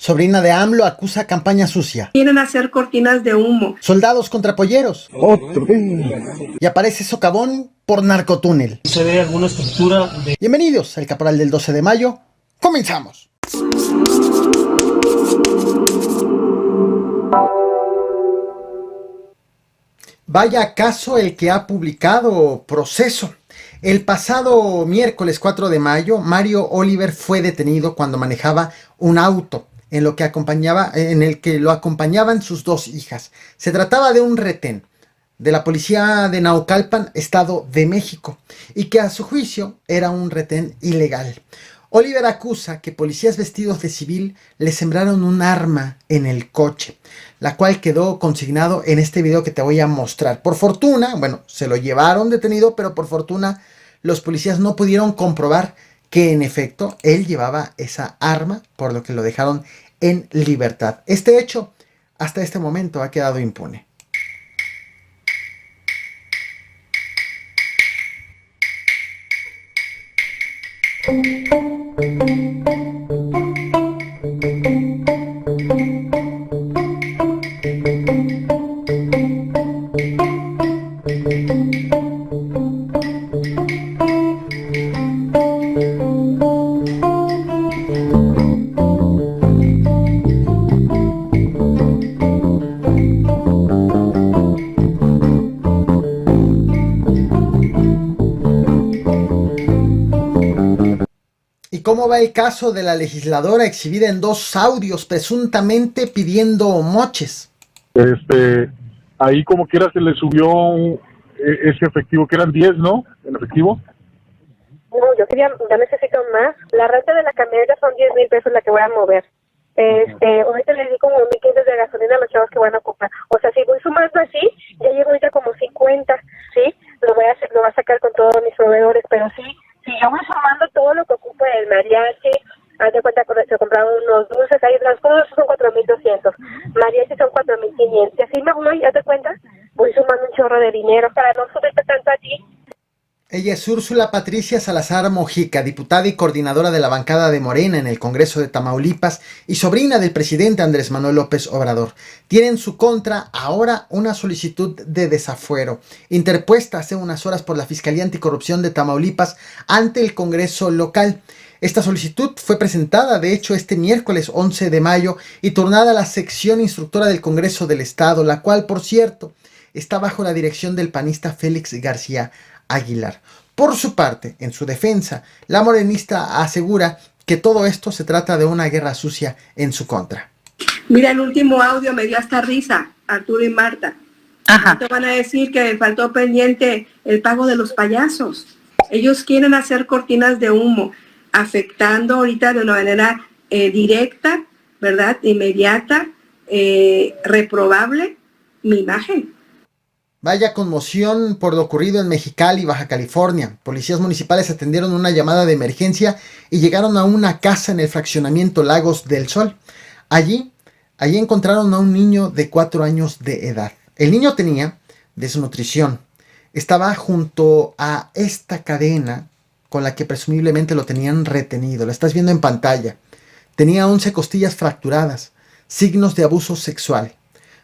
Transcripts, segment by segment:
Sobrina de AMLO acusa campaña sucia. Quieren hacer cortinas de humo. Soldados contra polleros. Otro vez. Y aparece socavón por narcotúnel. Se ve alguna estructura de... Bienvenidos al Caporal del 12 de mayo. ¡Comenzamos! Vaya caso el que ha publicado Proceso. El pasado miércoles 4 de mayo, Mario Oliver fue detenido cuando manejaba un auto en el que lo acompañaban sus dos hijas. Se trataba de un retén de la policía de Naucalpan, Estado de México, y que a su juicio era un retén ilegal. Oliver acusa que policías vestidos de civil le sembraron un arma en el coche, la cual quedó consignado en este video que te voy a mostrar. Por fortuna, bueno, se lo llevaron detenido, pero por fortuna los policías no pudieron comprobar que en efecto él llevaba esa arma, por lo que lo dejaron en libertad. Este hecho, hasta este momento, ha quedado impune. ¿Y cómo va el caso de la legisladora exhibida en 2 audios presuntamente pidiendo moches? Ahí como quiera se le subió ese efectivo, que eran 10, ¿no? En efectivo. No, ya necesito más. La renta de la camioneta son 10,000 pesos la que voy a mover. Ahorita les di como 1,500 de gasolina a los chavos que van a ocupar. O sea, si voy sumando así, ya llego ahorita como 50, ¿sí? Lo voy a sacar con todos mis proveedores, pero sí, si yo voy sumando todo lo que ocupa el mariachi, haz de cuenta que se compraron unos dulces, ahí las cosas son 4,200, mariachi son 4,500, y así me voy, haz de cuenta, voy sumando un chorro de dinero para no subirte tanto a ti. Ella es Úrsula Patricia Salazar Mojica, diputada y coordinadora de la bancada de Morena en el Congreso de Tamaulipas y sobrina del presidente Andrés Manuel López Obrador. Tiene en su contra ahora una solicitud de desafuero, interpuesta hace unas horas por la Fiscalía Anticorrupción de Tamaulipas ante el Congreso local. Esta solicitud fue presentada, de hecho, este miércoles 11 de mayo y turnada a la sección instructora del Congreso del Estado, la cual, por cierto, está bajo la dirección del panista Félix García Aguilar. Por su parte, en su defensa, la morenista asegura que todo esto se trata de una guerra sucia en su contra. Mira, el último audio me dio hasta risa, Arturo y Marta. Ajá. Te van a decir que me faltó pendiente el pago de los payasos. Ellos quieren hacer cortinas de humo, afectando ahorita de una manera directa, ¿verdad? Inmediata, reprobable, mi imagen. Vaya conmoción por lo ocurrido en Mexicali, Baja California. Policías municipales atendieron una llamada de emergencia y llegaron a una casa en el fraccionamiento Lagos del Sol. Allí encontraron a un niño de 4 años de edad. El niño tenía desnutrición. Estaba junto a esta cadena con la que presumiblemente lo tenían retenido. La estás viendo en pantalla. Tenía 11 costillas fracturadas, signos de abuso sexual.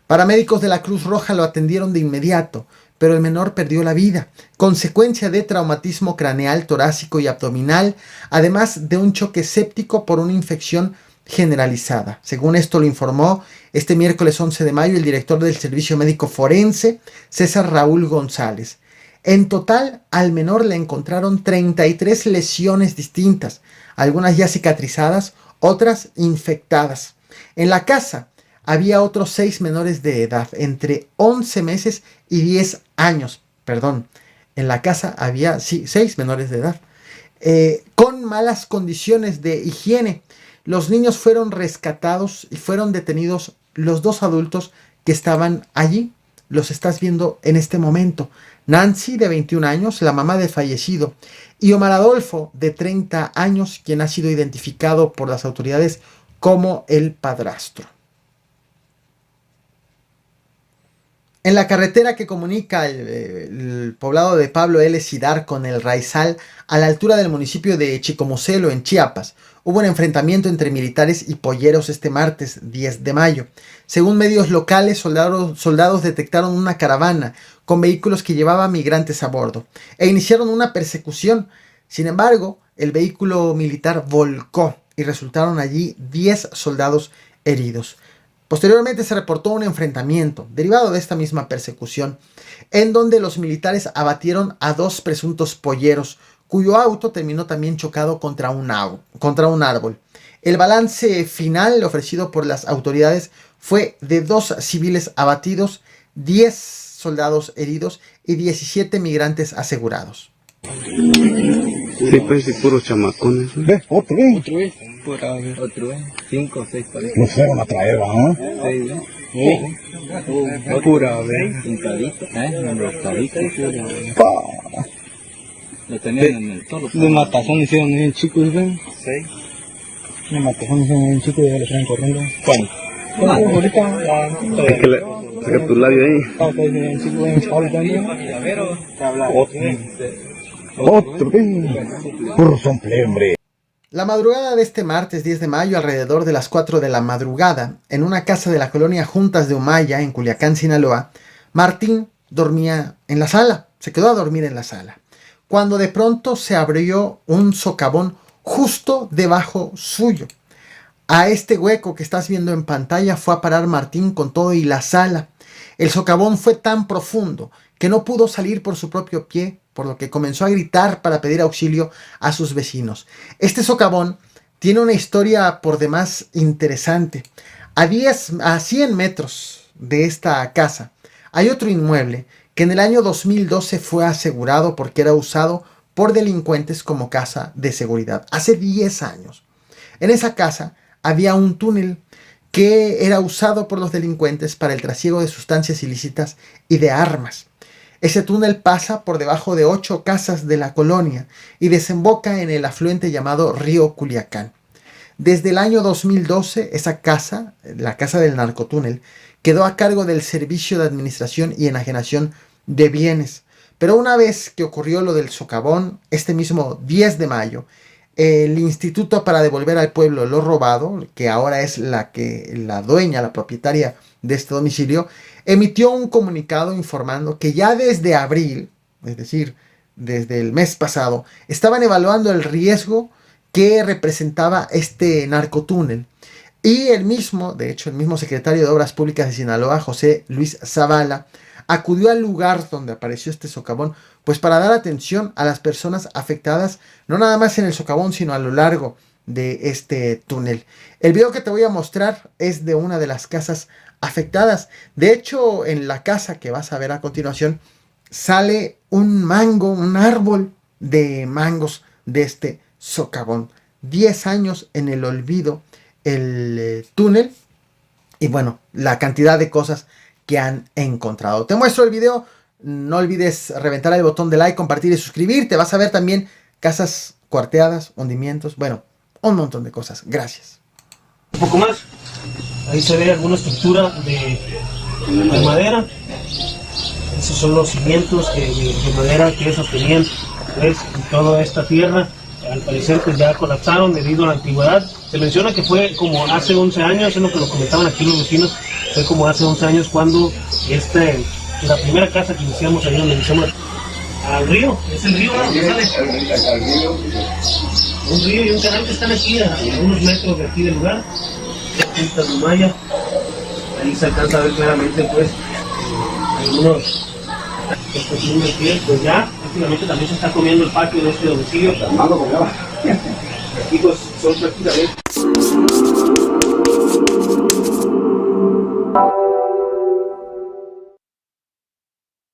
Paramédicos de la Cruz Roja lo atendieron de inmediato, pero el menor perdió la vida, consecuencia de traumatismo craneal, torácico y abdominal, además de un choque séptico por una infección generalizada. Según esto lo informó este miércoles 11 de mayo el director del Servicio Médico Forense, César Raúl González. En total, al menor le encontraron 33 lesiones distintas, algunas ya cicatrizadas, otras infectadas. En la casa había otros 6 menores de edad, entre 11 meses y 10 años. En la casa había 6 menores de edad, con malas condiciones de higiene. Los niños fueron rescatados y fueron detenidos los 2 adultos que estaban allí. Los estás viendo en este momento. Nancy, de 21 años, la mamá del fallecido, y Omar Adolfo, de 30 años, quien ha sido identificado por las autoridades como el padrastro. En la carretera que comunica el poblado de Pablo L. Cidar con el Raizal, a la altura del municipio de Chicomucelo, en Chiapas, hubo un enfrentamiento entre militares y polleros este martes 10 de mayo. Según medios locales, soldados detectaron una caravana con vehículos que llevaban migrantes a bordo e iniciaron una persecución. Sin embargo, el vehículo militar volcó y resultaron allí 10 soldados heridos. Posteriormente se reportó un enfrentamiento derivado de esta misma persecución, en donde los militares abatieron a 2 presuntos polleros, cuyo auto terminó también chocado contra un árbol. El balance final ofrecido por las autoridades fue de 2 civiles abatidos, 10 soldados heridos y 17 migrantes asegurados. Sí, pues, sí, puros chamacones. ¿Ves? ¿Otro vez? Otro vez. 5 o 6 parece. Nos fueron a traer, ¿no? 6, ¿no? Sí. Pura vez. Un cadito. Lo tenían en el toro. De matazón hicieron bien chicos, ¿ven? 6. De matazón hicieron bien chicos y ya lo traen corriendo. ¿Cuándo? Ahorita. Es que saca tu labio ahí. Otro vez. Por somple, hombre. La madrugada de este martes 10 de mayo, alrededor de las 4 de la madrugada, en una casa de la colonia Juntas de Humaya, en Culiacán, Sinaloa, Martín dormía en la sala, se quedó a dormir en la sala, cuando de pronto se abrió un socavón justo debajo suyo. A este hueco que estás viendo en pantalla fue a parar Martín con todo y la sala. El socavón fue tan profundo que no pudo salir por su propio pie, por lo que comenzó a gritar para pedir auxilio a sus vecinos. Este socavón tiene una historia por demás interesante. A 100 metros de esta casa hay otro inmueble que en el año 2012 fue asegurado porque era usado por delincuentes como casa de seguridad. Hace 10 años. En esa casa había un túnel que era usado por los delincuentes para el trasiego de sustancias ilícitas y de armas. Ese túnel pasa por debajo de 8 casas de la colonia y desemboca en el afluente llamado Río Culiacán. Desde el año 2012, esa casa, la casa del narcotúnel, quedó a cargo del Servicio de Administración y Enajenación de Bienes. Pero una vez que ocurrió lo del socavón, este mismo 10 de mayo, el Instituto para Devolver al Pueblo lo Robado, que ahora es la dueña, la propietaria de este domicilio, emitió un comunicado informando que ya desde abril, es decir, desde el mes pasado, estaban evaluando el riesgo que representaba este narcotúnel. Y el mismo secretario de Obras Públicas de Sinaloa, José Luis Zavala, acudió al lugar donde apareció este socavón, pues para dar atención a las personas afectadas, no nada más en el socavón, sino a lo largo de este túnel. El video que te voy a mostrar es de una de las casas afectadas. De hecho, en la casa que vas a ver a continuación, sale un árbol de mangos de este socavón. 10 años en el olvido el túnel y bueno, la cantidad de cosas que han encontrado. Te muestro el video, no olvides reventar el botón de like, compartir y suscribirte. Vas a ver también casas cuarteadas, hundimientos, bueno, un montón de cosas. Gracias. Un poco más, ahí se ve alguna estructura de madera. Esos son los cimientos de madera que sostenían pues, toda esta tierra. Al parecer pues ya colapsaron debido a la antigüedad. Se menciona que fue como hace 11 años, es lo que nos comentaban aquí los vecinos, fue como hace 11 años cuando la primera casa que iniciamos ahí donde iniciamos al río, es el río que sale. Un río y un canal que están aquí a unos metros de aquí del lugar, Juntas de Humaya. Ahí se alcanza a ver claramente pues algunos pies, pues ya prácticamente también se está comiendo el patio de este domicilio. Aquí pues son prácticamente